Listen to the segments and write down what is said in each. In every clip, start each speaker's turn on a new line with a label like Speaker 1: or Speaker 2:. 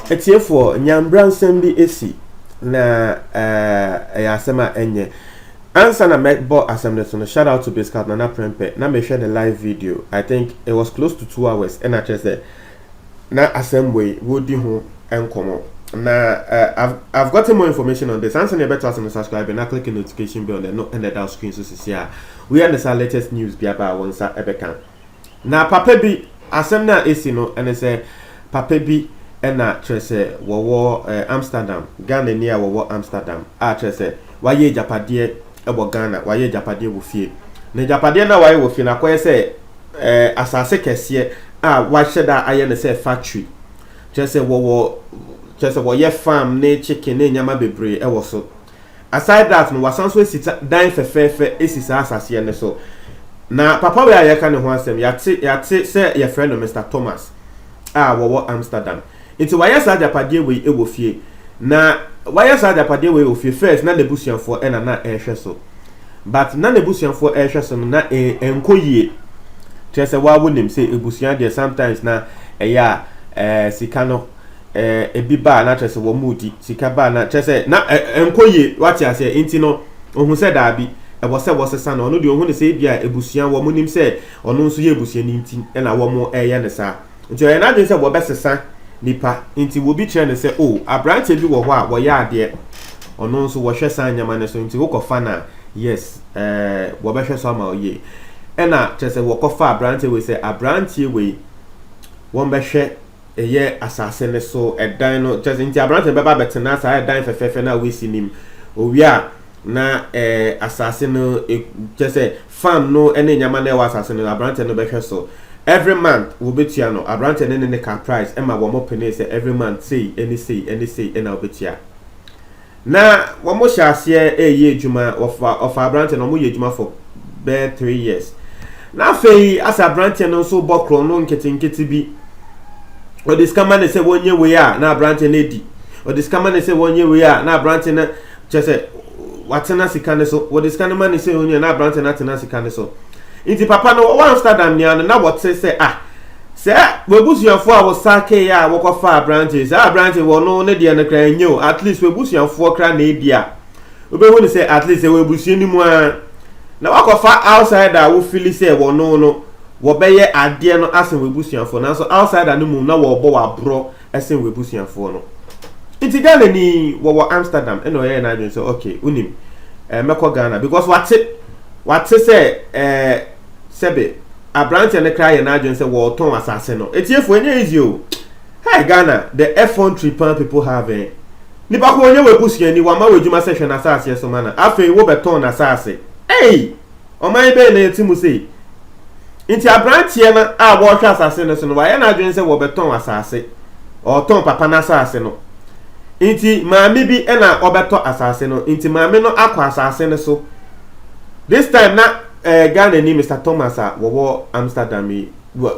Speaker 1: etiefo nyambransem bi esi na asema enye answer na mebo asem so shout out to Biscuit Nana Prempe na me share the live video. I think it was close to 2 hours and I just said na assembly wodi ho enkomo na I've gotten more information on this. Answer you better to subscribe and click the notification bell and the down screen so see we understand latest news bi about once ebeka na papa bi asem na esi no and say papa bi ena chese wo Amsterdam Ghana ni a wo Amsterdam a chese waye japade ebo Ghana waye japade wo fie na japade na waye wo fie na koye se asase kese a wahye aye ne se factory chese wo ye farm ne chicken ne nyama bebre e wo so aside that no wasanso esita dan fefefe esisa asase ne so na papa we ayeka ne ho asem yate se ye friend no Mr. Thomas a wo Amsterdam. It's why yes ajapade we e wo fie na why yes ajapade we wo fie first na nebusianfo e na ehwe so but na nebusianfo ehwe so na enkoyie chese wa wonim say ebusian dey sometimes na eya sika no ebi ba na chese wo mudi sika ba na chese na enkoyie wati ase enti no ohun se da bi e bo se sa na ono de ohun se bia ebusian wo munim se ono nso ye ebusian ni nti e na wo mo eye ne sa nti o ye na de se wo besesa nipa inti wo bi kire ne se oh abrante bi wo ho a wo ya ade ono nso wo hwe san nyama ne so inti wo kofa na yes wo be hwe so ma oye ena chese wo kofa abrante we se abrante we won be hwe eye asase ne so edan no chese inti abrante be ba betena sa edan fefefe na we sinim owia na asase no chese farm no ene nyama na e wa asase no abrante no be hwe so every month will be tiano abrante ne ka price ema wo mo pene say every month say any say na obetia na wo mo hyase ye adwuma of abrante no mo ye adwuma for bare 3 years na fei as abrante no so bokro no nketinketi bi o discover ne say wonye we a na abrante na di o discover ne say wonye we a na abrante na chese watena sika ne so o discover ne say wonye na abrante na tena sika ne so inti papa no one Amsterdam nia na what say say we busuafo a wo sake ya wo kofa abrante say abrante wo no ne de na kra nyo at least we busuafo kra na edia obehu ni say at least we busuani mu a na wa kofa outsider wo feel say wo no wo beye ade no asen we busuafo na so outsider no mu na wo bo wa bro asen we busuafo no inti Ghana ni wo Amsterdam eno ye na adwen say okay unim meko Ghana because what say sebe abrante ne cry na adwen say wo ton asase no etiefo enye easy o hey Ghana the F1 people have ni ba ko onye we busuani wa ma we dwuma se hwe na asase so mana afei wo beton na asase hey o man be na etimu sei inti abrante na a wo hwe asase no so no wa ye na adwen say wo beton asase o ton papa na asase no inti maami bi na obeto asase no inti maami no akwa asase no so this time na Ghana ni Mr. Thomas wo Amsterdam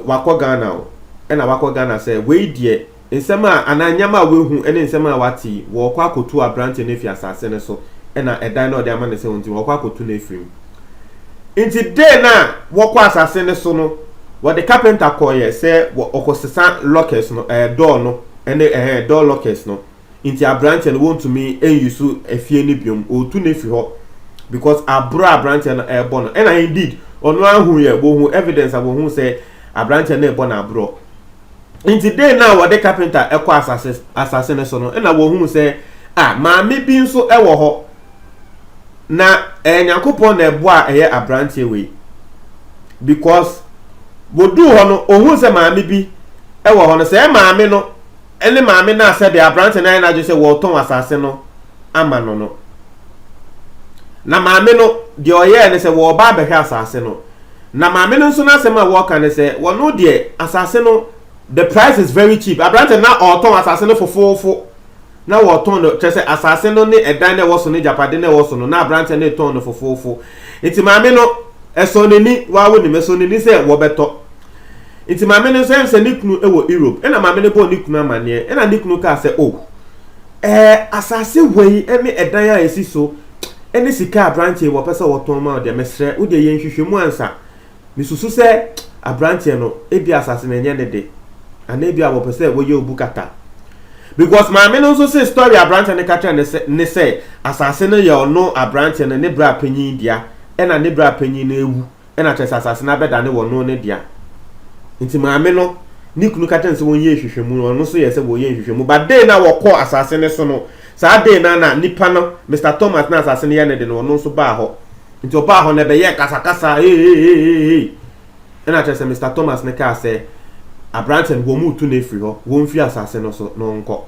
Speaker 1: wako Ghana o na wako Ghana say we die nsema ananyama we hu ene nsema wati wo kwa kotu abrante ne fi asase ne so na edan no de ama ne se wonti wo kwa kotu na efrim inti day na wo kwa asase ne so no wo the carpenter koye say wo okosesa lockers no door no ene door lockers no inti abrante no want to me use efie ni biom otu na fi ho because abro abrante na ebo no and indeed onu ahu ye bo hu evidence abo hu say abrante na ebo na abro inti day na wo the carpenter ekọ asase ne so no na wo hu say maami bi nso ewo ho na Nyankopon na ebo a eye abrante we because wodu ho no ohun say maami bi ewo ho no say maami no ene maami na say the abrante na just say wo ton asase no ama no na maame no de oye ne se wo ba behwe asase no na maame no nso na sema wo ka ne se wo no de asase no the price is very cheap abrante na oton asase no fofofo na wo ton no chese asase no ne edan na wo so ne japade na wo so no na abrante ne ton no fofofo enti maame no eso ne ni wa wo ni meso ne ni se wo beto enti maame no se ni kunu ewo Europe na maame ne bo ni kunu amane na ni kunu ka se oh asase wei emi edan a esi so eni sika abrante wo pese wo ton ma de mesre wo de ye nhwehwemu ansa misusu se abrante no ebi asase na enye ne de ana ebi a wo pese wo ye obukata because my men also say story abrante ne catch ne say asase no ye no abrante ne bra panyin dia e na ne bra panyin na ewu e na chese asase na beda ne wo no ne dia nti my men no ni kunu catch se won ye hwehwemu no so ye se wo ye hwehwemu but day na wo call asase ne so no sa day na nipa no Mr. Thomas na asase ne ye ne de no so ba ho nti o ba ho ne be ye kasa e na chese Mr. Thomas ne ka say abrante wo mu tu na free ho wo mfi asase no so no nko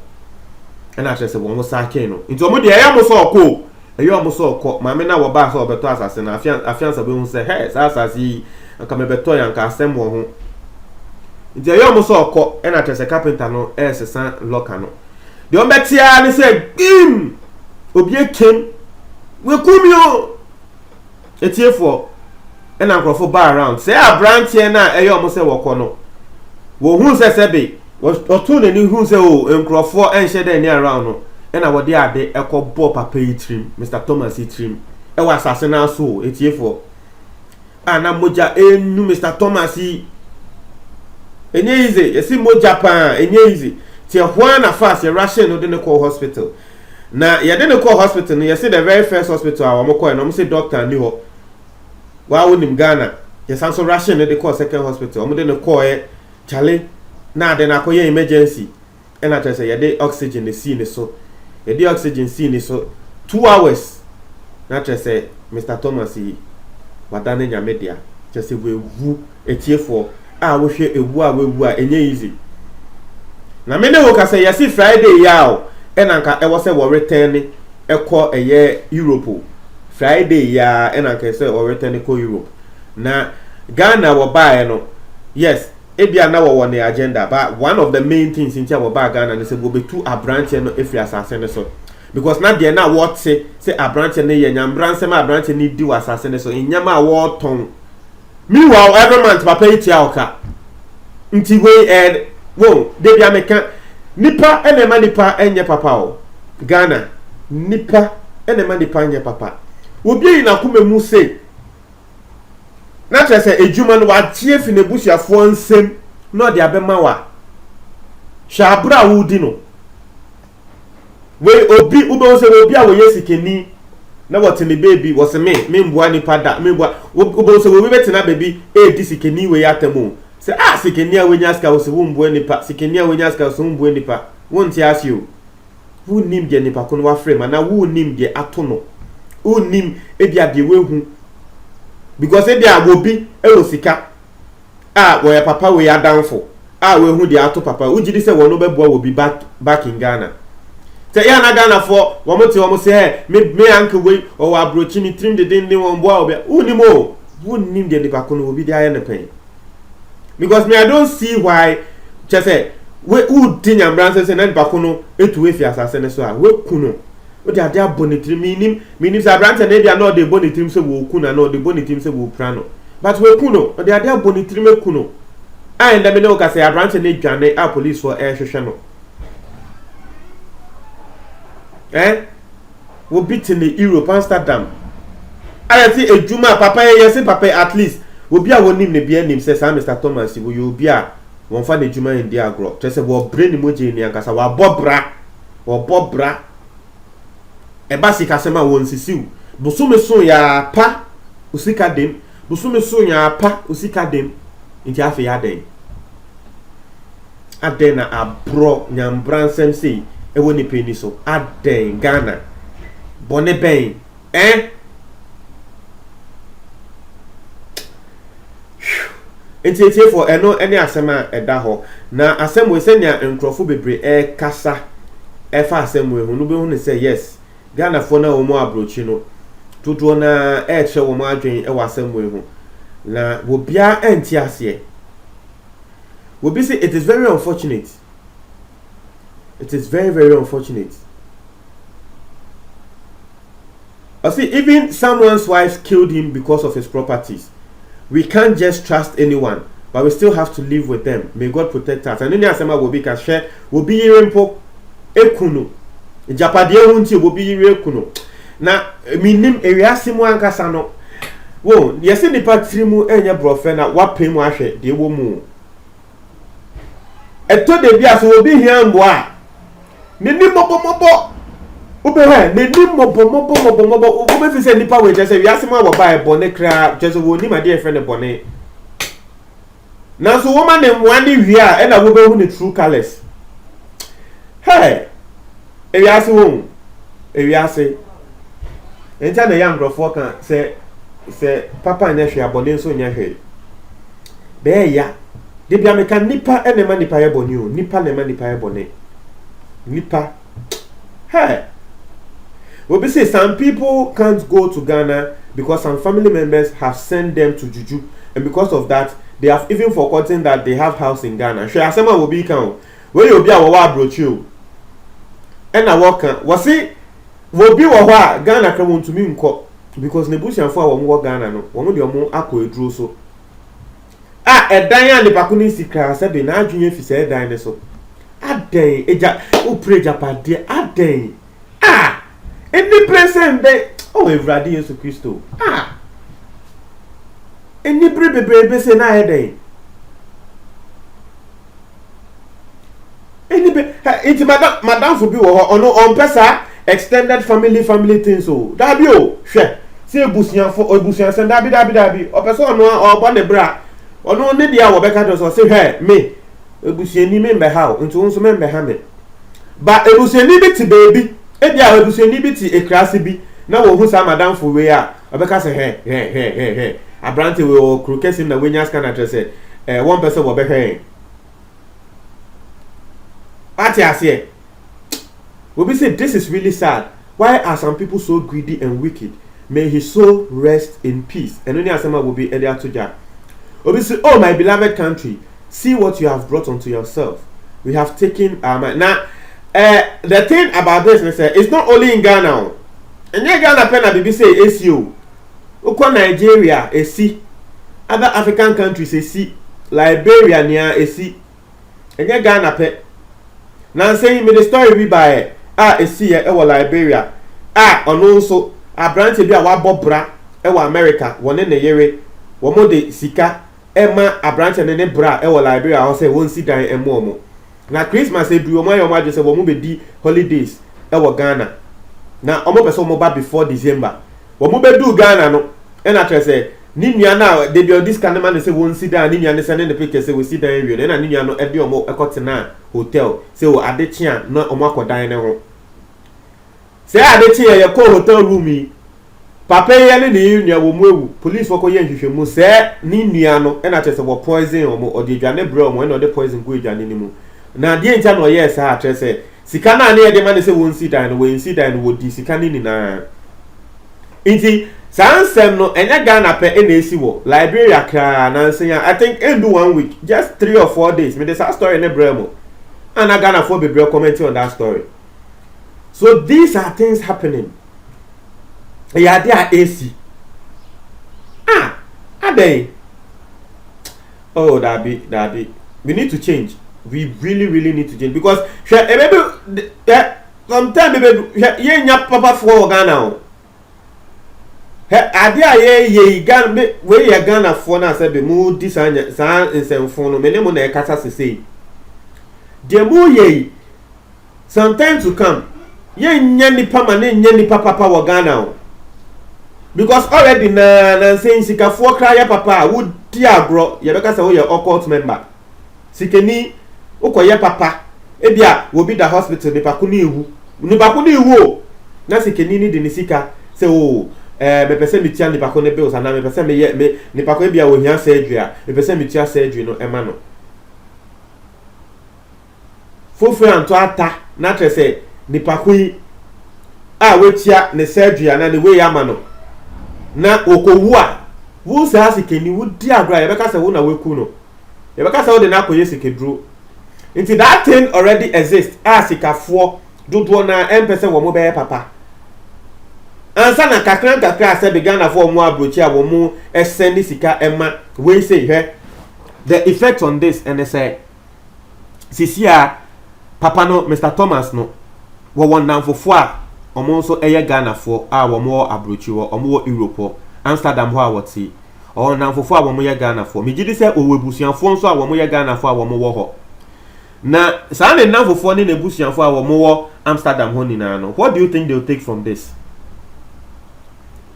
Speaker 1: na chese wo mo sa ken no nti o mo de ya mo so ko eyo mo so ko ma me na wo ba so obeto asase na afiansa be hu say hey sa asase aka me beto yan ka asem wo ho nti eyo mo so ko na chese carpenter no sesa locker no de o betia ni say gim obi ekem we kumio etiefo na nkrofo ba around say abrante na eyo mo say wo ko no wo hu se sebe otu ne ni hu se o nkrofo enhye de ni around no na wo de ade ekobo papa yitrim Mr. Thomas yitrim e wa asase na so etiefo ana moja enu Mr. Thomas enye easy yesi moja pa enye easy ti ehwa na fast ye rush no de ne call hospital na ye de ne call hospital no yesi the very first hospital a wo call no mo say doctor ni ho wa wonim Ghana ye sanso rush no de call second hospital mo de ne call e chale na de na koye emergency and I say ye oxygen the scene so ye de oxygen scene so 2 hours na say Mr. Thomas wadane nya media just say we wu etiefo a wo hwe ewu a wewu a enye easy na me ne wo ka say yes Friday ya o enanka e wo say wo return ekọ eye Europe Friday ya enanka say wo return ko Europe na Ghana wo buy no yes ebia na wo ne agenda but one of the main things in terms of Ghana ne say go be two abrante no efri asase ne so because na there na what say abrante ne ye nyambranse ma abrante ni di wasase ne so nyama wo ton meanwhile every month papa itia oka nti we wo de bia meka nipa enema nipa enye papa o Ghana nipa enema nipa enye papa obi na kumemu say na chese ejuma no wa tie fi ne busuafo nsem no de abema wa shabra wudi no we obi ube se obi a wo yesikeni na what ne baby was me mbua ni pada me mbua ube se we betina baby di sikeni we atemu se sikeni a wenya ska wo se wo mbua ni pa sikeni a wenya ska so mbua ni pa wonti asio wo nim de ni pa kono wa frame na wo nim de ato no wo nim ebia de we hu because e dia obi sika wo ya papa we adanfo we hu dia ato papa ugidi se wono beboa obi back in Ghana te ya na Ghana for wo mo say me anke we o wa brochi ni trim de den ni won boa obi unimo wunnim de nipa kono obi dia ne pen because me I don't see why just say we udinya mbranse se na nipa kono etu we fi asase ne so a we kuno o de ade abonitrim minim sa brante na bia no de bonitrim se wo ku na no de bonitrim se wo prano but we ku no o de ade abonitrim e ku no a enda me no ka se brante na dwane a police for hwehwe no wo bit in the Europe Amsterdam I see ejuma papa yes papa at least wo bia wonim ne bia nim se sa Mr. Thomas wo yo bia won fa ne ejuma in dia agro tese wo brain moje ni ankasa wa bobra e basi kasema won sisiu busume so ya pa usika dem busume so ya pa usika dem nti afi ya den adena abro nyambransem sei e woni peni so aden Ghana bone ben enti for eno ene asema eda ho na asem we senya nkrofo bebre kasa fa asem we hu no be hu ne say yes Ghana for na wo mo abrochi no tutuo na che wo mo adwen wa asem we hu na wo bia enti ase wo bi say it is very unfortunate. It is very, very unfortunate. I see, even someone's wife killed him because of his properties. We can't just trust anyone, but we still have to live with them. May God protect us. And then Asema will be share will be rempo ekuno. Japadi hunti will be ekuno. Na minim area simu ankasa no. Wo, yesi ni patrimu enye brofena wapemu ahwe de wo mu. Eto de bia so will be here mboa. Nini mobo. Ube he, nini mobo. Ube fi say nipa we just say we asema wo buy bone kra just wo ni my dear friend bone. Na so woman dem wani wi a na wo be hu ne true colors. Hey, ewi ase wo. Ewi ase. Enta na young grofo kan say papa na hwe abone so nya hwe. Be ya. De bia me kan nipa enema nipa ye bone o. Nipa na ma nipa ye bone. Nipa. Hey. We say some people can't go to Ghana because some family members have sent them to Juju, and because of that, they have even forgotten that they have house in Ghana. Sure, asema will be count. Where you be a wawa broach you. And I walk was it will be wawa Ghana come on to me because Nebusian for one more Ghana no one your more aqua drew so. Ah, a Diane the Pakuni Sika said the now junior fi said dinosaur. A day, a pray Japan dear, a day. Ah! Any present day, oh, Evradi Yesu Christo. Ah, any baby say na day. Any it's madam for be on pesa extended family things so. That be oh, share. Say busian for busian send that be. Or person no or born the bra. Or no need dia wo beka to say hey me. Busian ni member how into unso member ha me. But busian ni bit baby. Ebia ebuseni bi ti ekrase bi na wo hu sa madam for we a obeka se he abrante we o krokesim na wenya scan address one person wo be he ati ase we be say this is really sad. Why are some people so greedy and wicked? May his soul rest in peace. And only asema will be earlier to ja we say, oh my beloved country, see what you have brought unto yourself. We have taken our mind. Now the thing about this is it's not only in Ghana. And yeah, Ghana pen a BBC ACO. Uko Nigeria AC. Other African countries AC. Liberia near AC. And yeah, Ghana pen. Now saying me the story we buy AC ewa Liberia. On also a branch be a wabobra ewa America. One in the yere. One de sika. Emma a branch and then bra ewa Liberia. I say won't see down and more. Na Christmas e du omo yomo age se wo mo be di holidays e wo Ghana na omo be so mo ba before December wo mo be du Ghana no e na tre se ni nua na de bi this kind man say won sit down ni nua ne se ne picture say we sit down wi na ni nua no e de omo ekotena hotel say wo adechia na omo akodan ne ho say adechia ye ko hotel room yi papa ye ne ni nua wo mo ewu police wo ko ye nhwehwemu say ni nua no e na tre se wo poison omo o de dwane bre omo e na o de poison go dwane ni mu na die ntia no yes ha atre se sika na na ye de man se won si dan no we si dan no di sika ni na inti sansem no enya Ghana pe na esi wo Liberia kra na nsen I think end 1 week just 3 or 4 days me the story na bremo and Ghana for be commenting on that story. So these are things happening. Yeah, they are AC. They oh that be we need to change. We really need to change because sometimes ye nya papa for Ghana ade ye Ghana we ye Ghana for na say be mu disanya san ensemfo no me ne mo na e kasa sesei de mu ye sometimes to come ye nya nipa ma ne nya nipa papa wo Ghana because already na saying sikafo kra ya papa wo di agro ye be kasa wo ye occult member sikeni ukoye papa ebia wo bi da hospital ni pakuni iwu na sikeni ni de ni sika se o me pese mi tia ni pakone bills ana me pese me ni pakone bia wo hia surgery a me pese mi tia surgery no ema no fofu anto ata na trese ni pakui we tia ne surgery ana ne we ama no na okowu a wo se asikeni wo di agra ye beka se wo na weku no ye beka se wo de na akoye sikedro. Into that thing already exists as sikafo dodo na empese wo mo be papa ansa na kakran se be Ghana for mo abrochi a wo mo eseni sika ema we say here the effect on this and they say sisia papa no Mr. Thomas no wo won nan fofo a omo so eye Ghana for a wo mo abrochi wo omo Europe Amsterdam ho a woti o nan fofo a wo mo ye Ghana for me gidi se owebusuanfo nso a wo mo ye Ghana for a wo mo wo ho na saa ne nanfofo ne nebusuanfo a wo mo wo Amsterdam honey no. What do you think they'll take from this?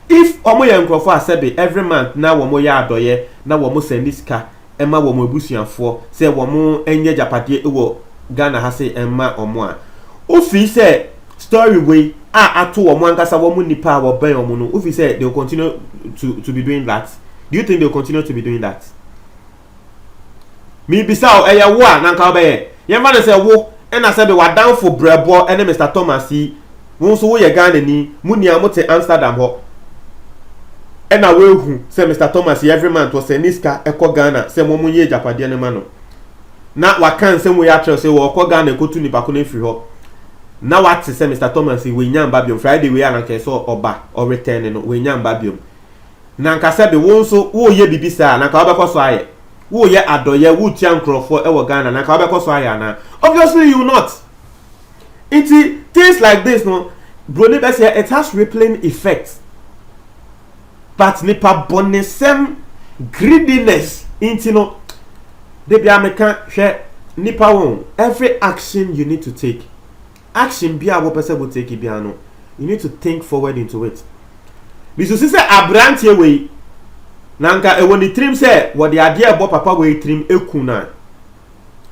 Speaker 1: If omo ye nkrofo asebe every month na womo ya adoye na womo send sika ema womo ebusuafo se womo enye japade ewo Ghana ha se ema omo a ofi se story way ato womo ankasa womo nipa wo ban omo no ofi se they'll continue to be doing that. Do you think they'll continue to be doing that? Me bisa eya wo a nanka obaye ye ma se wo na se be wadan for brebo ene Mr Thomas yi won so wo ye Ghana ni munia mote Amsterdam ho. And I will who say Mr. Thomas every month was a niska eko Ghana say mo munye japade ne ma no na waka nsem we atre say wo ko Ghana ko tu nipa ko na firi ho na what say Mr. Thomas we nyam babium Friday we an ke so oba or return no we nyam babium na nka se be wo so wo ye bibisa na ka obekọ so aye wo ye adoye wo tia nkrofo e wo Ghana na ka obekọ so aye na obviously you not it things like this no bro ne be say it has rippling effects. But nipa bonesem greediness into no they be American share nipa won every action you need to take action be a person will take it no you need to think forward into it because say abrantie we nanka e woni trim say what the idea about papa we trim ekuna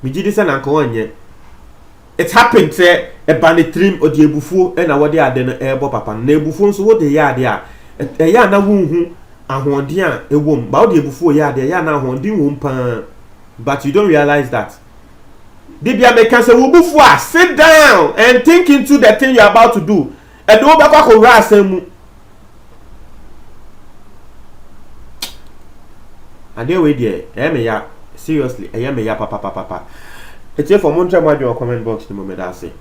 Speaker 1: mi gidi say nanka onye it happened say e bani trim odi ebufuo e na what the ade no e bo papa na ebufuo nso wo de ya ade a ya na wunhu ahonde a ewom ba odi ebufuo ya ade ya na ahonde wom pan but you don't realize that dibia make say wo bufuo a sit down and think into the thing you're about to do and do ba kwa ko ra asemu ade we there me ya seriously me ya papa it's here for montra madjo comment box the moment I say